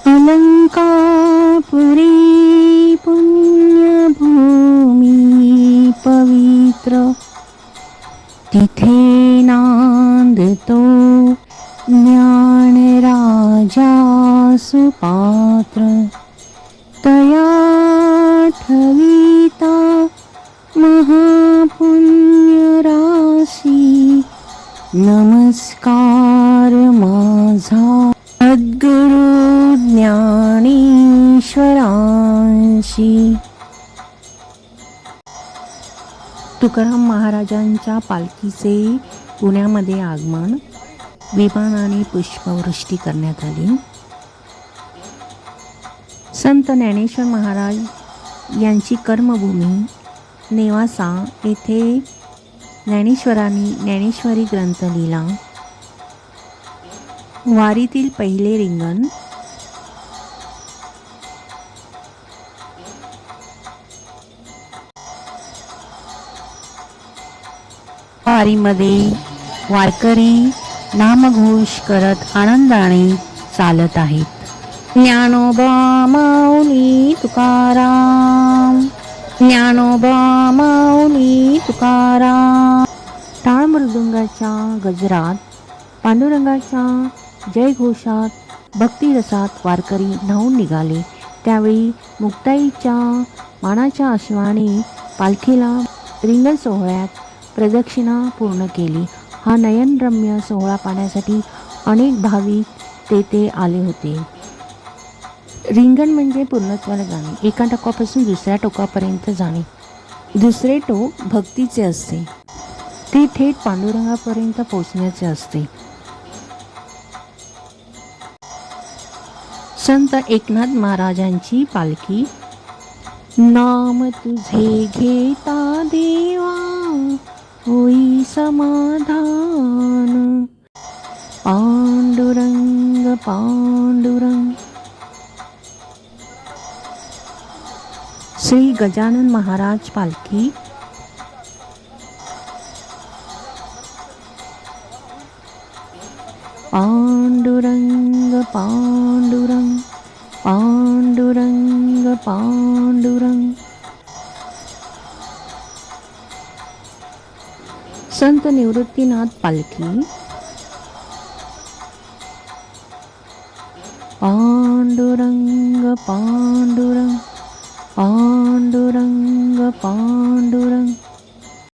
अलंकापुरी पुण्यभूमी पवित्र, तिथे नांदतो ज्ञानराजा सुपात्र. तया ठविता महापुण्यराशी, नमस्कार माझा सद्गुरु ज्ञानेश्वरांशी. तुकाराम महाराजांच्या पालखीचे पुण्यामध्ये आगमन, विमानाने पुष्पवृष्टी करण्यात आली. संत ज्ञानेश्वर महाराज यांची कर्मभूमी नेवासा येथे ज्ञानेश्वरांनी ज्ञानेश्वरी ग्रंथ लिहिला. वारीतील पहिले रिंगण. वारीमध्ये वारकरी नामघोष करत आनंदाने चालत आहेत. ज्ञानोबा माऊली तुकाराम, ज्ञानोबा माऊली तुकाराम. टाळ मृदुंगाच्या गजरात, पांडुरंगाच्या जयघोषात, भक्तिरसात वारकरी न्हाऊन निघाले. त्यावेळी मुक्ताईच्या मानाच्या अश्वाने पालखीला रिंगण सोहळ्यात प्रदक्षिणा पूर्ण केली. हा नयनरम्य सोहळा पाहण्यासाठी अनेक भाविक तेथे आले होते. रिंगण म्हणजे पूर्णत्वाला जाणे, एका टोकापासून दुसऱ्या टोकापर्यंत जाणे. दुसरे टोक भक्तीचे असते, ते थेट पांडुरंगापर्यंत पोचण्याचे असते. संत एकनाथ महाराजांची पालखी. नाम तुझे घेता देवा होई समाधान, पांडुरंग पांडुरंग. श्री गजानन महाराज पालखी. पांडुरंग पांडुरंग पांडुरंग पांडुरंग. संत निवृत्तीनाथ पालखी. पांडुरंग पांडुरंग पांडुरंग पांडुरंग.